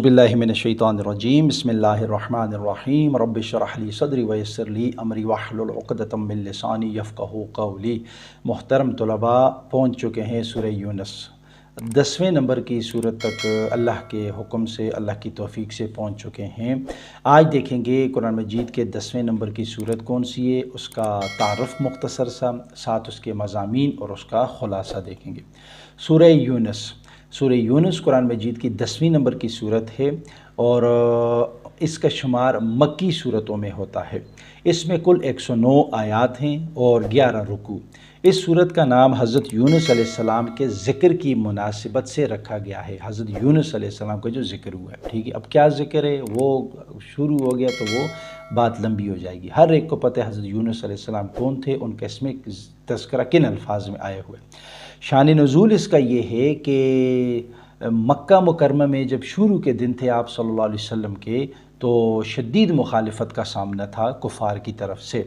औज़ुबिल्लाहि मिनश्शैतानिर्रजीम बिस्मिल्लाहिर्रहमानिर्रहीम रब्बि इश्रह ली सदरी वयस्सिर ली अमरी वहलुल उक़दतम मिन लिसानी यफ़क़हू क़ौली। मुहतरम तलबा, पहुँच चुके हैं सूरह यूनुस। 10वें नंबर की सूरत तक अल्लाह के हुक्म से, अल्लाह की तौफ़ीक से पहुँच चुके हैं। आज देखेंगे कुरान मजीद के 10वें नंबर की सूरत कौन सी है, उसका तारुफ़ मुख्तसर सा, साथ उसके मज़ामीन और उसका ख़ुलासा देखेंगे। सूरह यूनुस, सूरह यूनुस कुरान मजीद की 10वीं नंबर की सूरत है और इसका शुमार मक्की सूरतों में होता है। इसमें कुल 109 आयात हैं और 11 रुकू। इस सूरत का नाम हज़रत यूनुस अलैहिस्सलाम के ज़िक्र की मुनासिबत से रखा गया है। हज़रत यूनुस अलैहिस्सलाम का जो ज़िक्र हुआ है, ठीक है। अब क्या ज़िक्र है, वो शुरू हो गया तो वो बात लंबी हो जाएगी। हर एक को पता है हज़रत यूनुस अलैहिस्सलाम कौन थे, उनका इसमें तज़किरा किन अल्फाज में आए हुए। शान नुज़ूल इसका ये है कि मक्का मुकरमा में जब शुरू के दिन थे आप सल्लल्लाहु अलैहि वसल्लम के, तो शदीद मुखालिफत का सामना था कुफ़ार की तरफ से।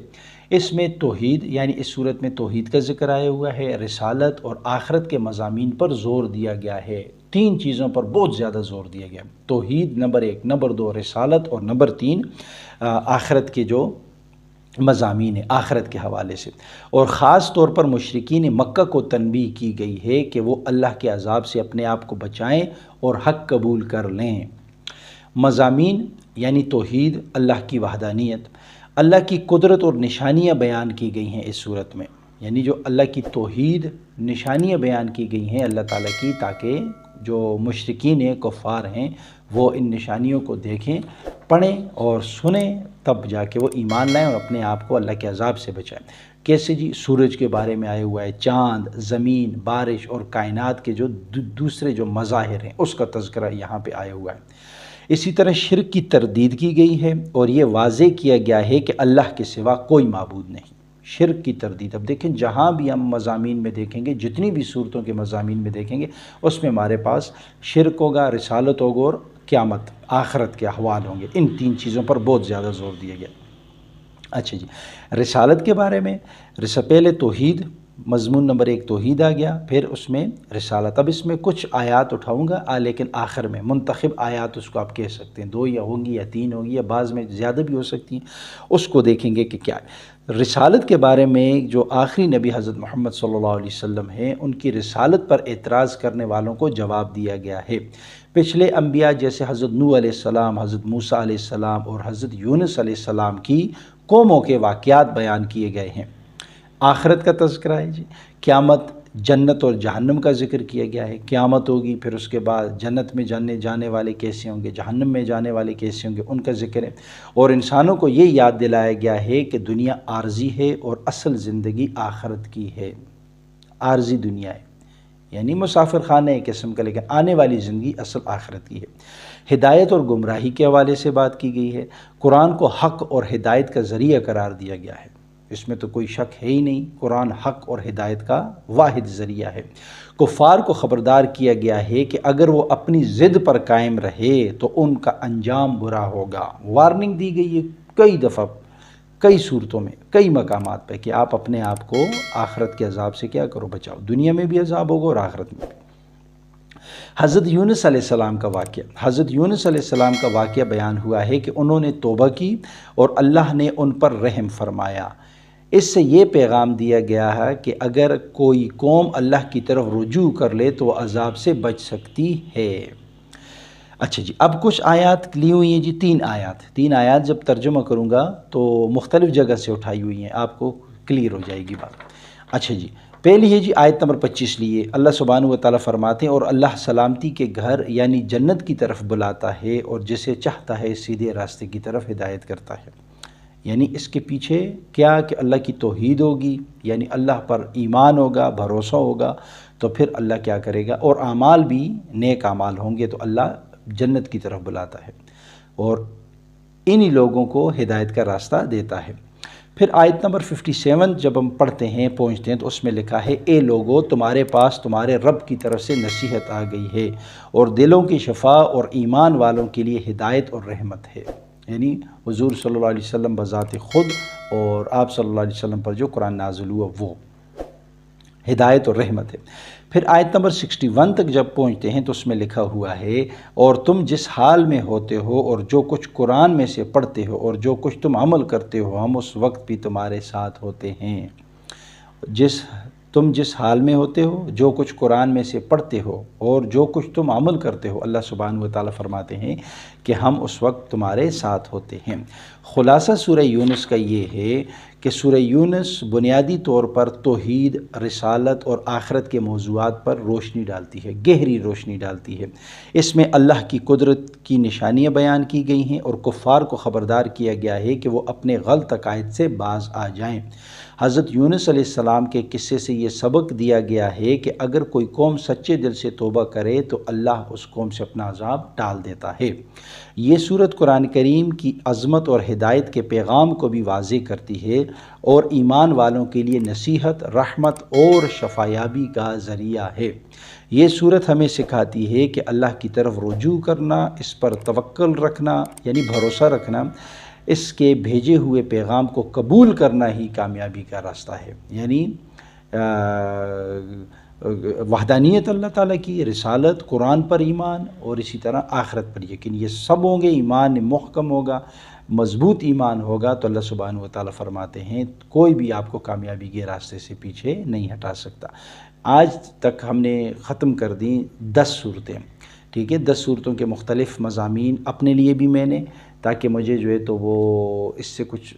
इसमें तौहीद, यानी इस सूरत में तौहीद का ज़िक्र आया हुआ है, रिसालत और आखिरत के मज़ामीन पर ज़ोर दिया गया है। 3 चीज़ों पर बहुत ज़्यादा ज़ोर दिया गया। तौहीद नंबर 1, नंबर 2 रिसालत और नंबर 3 आखिरत के जो मज़ामीन है आखिरत के हवाले से। और ख़ास तौर पर मुशरिकीन मक्का को तनबीह की गई है कि वो अल्लाह के अज़ाब से अपने आप को बचाएं और हक़ कबूल कर लें। मज़ामीन यानी तौहीद, अल्लाह की वहदानियत, अल्लाह की कुदरत और निशानियाँ बयान की गई हैं इस सूरत में। यानी जो अल्लाह की तौहीद निशानियाँ बयान की गई हैं अल्लाह ताला की, ताकि जो मुशरिकीन कुफ़ार हैं वो इन निशानियों को देखें, पढ़ें और सुनें, तब जाके वो ईमान लाएं और अपने आप को अल्लाह के अज़ाब से बचाएं। कैसे जी? सूरज के बारे में आया हुआ है, चाँद, ज़मीन, बारिश और कायनात के जो दूसरे जो मज़ाहिर हैं उसका तज़किरा यहाँ पे आया हुआ है। इसी तरह शिर्क की तरदीद की गई है और ये वाज़े किया गया है कि अल्लाह के सिवा कोई माबूद नहीं। शिर्क की तरदीद, अब देखें जहाँ भी हम मज़ामीन में देखेंगे, जितनी भी सूरतों के मज़ामीन में देखेंगे, उसमें हमारे पास शिर्क होगा, रिसालत होगा और क़यामत आखिरत के अहवाल होंगे। इन 3 चीज़ों पर बहुत ज़्यादा ज़ोर दिया गया। अच्छा जी, रिसालत के बारे में, पहले तौहीद, मज़मून नंबर 1 तौहीद आ गया, फिर उसमें रिसालत। अब इसमें कुछ आयात उठाऊँगा लेकिन आखिर में मुंतखब आयात उसको आप कह सकते हैं, 2 या होंगी या 3 होंगी या बाज़ में ज़्यादा भी हो सकती हैं, उसको देखेंगे कि क्या है। रिसालत के बारे में जो आखिरी नबी हज़रत मोहम्मद सल्लल्लाहु अलैहि वसल्लम हैं, उनकी रिसालत पर एतराज़ करने वालों को जवाब दिया गया है। पिछले अंबिया जैसे हज़रत नूह अलैहिस्सलाम, हज़रत मूसा अलैहिस्सलाम और हज़रत यूनुस अलैहिस्सलाम की कौमों के वाक़यात बयान किए गए हैं। आखिरत का तज़किरा है जी, क़यामत, जन्नत और जहन्नम का ज़िक्र किया गया है। क़यामत होगी, फिर उसके बाद जन्नत में जाने वाले कैसे होंगे, जहन्नम में जाने वाले कैसे होंगे, उनका ज़िक्र है। और इंसानों को ये याद दिलाया गया है कि दुनिया आर्ज़ी है और असल ज़िंदगी आखिरत की है। आर्ज़ी दुनिया है यानी मुसाफिर खाना एक किस्म का, लेकिन आने वाली ज़िंदगी असल आखिरत की है। हिदायत और गुमराही के हवाले से बात की गई है। कुरान को हक़ और हिदायत का ज़रिया करार दिया गया है, इसमें तो कोई शक है ही नहीं। कुरान हक़ और हिदायत का वाहिद ज़रिया है। कुफ़ार को ख़बरदार किया गया है कि अगर वो अपनी ज़िद पर कायम रहे तो उनका अंजाम बुरा होगा। वार्निंग दी गई है कई दफ़ा, कई सूरतों में, कई मकामात पे कि आप अपने आप को आखिरत के अज़ाब से क्या करो, बचाओ। दुनिया में भी अज़ाब होगा और आखिरत में भी। हज़रत यूनुस अलैहिस्सलाम का वाक़या, हज़रत यूनुस अलैहिस्सलाम का वाक़या बयान हुआ है कि उन्होंने तौबा की और अल्लाह ने उन पर रहम फरमाया। इससे ये पैगाम दिया गया है कि अगर कोई कौम अल्लाह की तरफ रुजू कर ले तो अज़ाब से बच सकती है। अच्छा जी, अब कुछ आयत ली हुई हैं जी, 3 आयत जब तर्जुमा करूँगा तो मुख्तलिफ़ जगह से उठाई हुई हैं, आपको क्लियर हो जाएगी बात। अच्छा जी, पहली है जी आयत नंबर 25 लिए, अल्लाह सुब्हानहू व तआला फरमाते हैं, और अल्लाह सलामती के घर यानी जन्नत की तरफ बुलाता है और जिसे चाहता है सीधे रास्ते की तरफ हिदायत करता है। यानी इसके पीछे क्या कि अल्लाह की तौहीद होगी, यानी अल्लाह पर ईमान होगा, भरोसा होगा, तो फिर अल्लाह क्या करेगा, और आमाल भी नेक आमाल होंगे तो अल्लाह जन्नत की तरफ बुलाता है और इन्हीं लोगों को हिदायत का रास्ता देता है। फिर आयत नंबर 57 जब हम पढ़ते हैं, पहुँचते हैं, तो उसमें लिखा है, ए लोगो, तुम्हारे पास तुम्हारे रब की तरफ से नसीहत आ गई है और दिलों की शफा और ईमान वालों के लिए हिदायत और रहमत है। यानी हुज़ूर सल्लल्लाहु अलैहि वसल्लम बज़ात ख़ुद और आप सल्लल्लाहु अलैहि वसल्लम पर जो कुरान नाज़िल हुआ वो ہدایت اور رحمت ہے۔ پھر آیت نمبر 61 تک جب پہنچتے ہیں تو اس میں لکھا ہوا ہے، اور تم جس حال میں ہوتے ہو اور جو کچھ قرآن میں سے پڑھتے ہو اور جو کچھ تم عمل کرتے ہو ہم اس وقت بھی تمہارے ساتھ ہوتے ہیں۔ تم جس حال میں ہوتے ہو، جو کچھ قرآن میں سے پڑھتے ہو اور جو کچھ تم عمل کرتے ہو، اللہ سبحانہ و تعالیٰ فرماتے ہیں کہ ہم اس وقت تمہارے ساتھ ہوتے ہیں۔ خلاصہ سورہ یونس کا یہ ہے کہ سورہ یونس بنیادی طور پر توحید، رسالت اور آخرت کے موضوعات پر روشنی ڈالتی ہے، گہری روشنی ڈالتی ہے۔ اس میں اللہ کی قدرت کی نشانیاں بیان کی گئی ہیں اور کفار کو خبردار کیا گیا ہے کہ وہ اپنے غلط عقائد سے باز آ جائیں۔ حضرت یونس علیہ السلام کے قصے سے یہ سبق دیا گیا ہے کہ اگر کوئی قوم سچے دل سے توبہ کرے تو اللہ اس قوم سے اپنا عذاب ٹال دیتا ہے۔ یہ سورت قرآن کریم کی عظمت اور ہدایت کے پیغام کو بھی واضح کرتی ہے اور ایمان والوں کے لیے نصیحت، رحمت اور شفایابی کا ذریعہ ہے۔ یہ سورت ہمیں سکھاتی ہے کہ اللہ کی طرف رجوع کرنا، اس پر توکل رکھنا یعنی بھروسہ رکھنا، اس کے بھیجے ہوئے پیغام کو قبول کرنا ہی کامیابی کا راستہ ہے، یعنی وحدانیت اللہ تعالیٰ کی، رسالت، قرآن پر ایمان اور اسی طرح آخرت پر یقین، یہ سب ہوں گے، ایمان محکم ہوگا، مضبوط ایمان ہوگا تو اللہ سبحانہ و تعالیٰ فرماتے ہیں کوئی بھی آپ کو کامیابی کے راستے سے پیچھے نہیں ہٹا سکتا۔ آج تک ہم نے ختم کر دیں 10 صورتیں، ٹھیک ہے، 10 صورتوں کے مختلف مضامین اپنے لیے بھی میں نے، تاکہ مجھے جو ہے تو وہ اس سے کچھ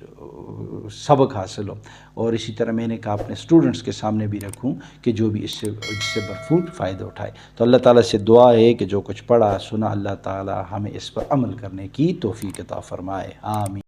سبق حاصل ہو، اور اسی طرح میں نے کہا اپنے اسٹوڈنٹس کے سامنے بھی رکھوں کہ جو بھی اس سے بھرپور فائدہ اٹھائے۔ تو اللہ تعالیٰ سے دعا ہے کہ جو کچھ پڑھا سنا اللہ تعالیٰ ہمیں اس پر عمل کرنے کی توفیق عطا فرمائے، آمین۔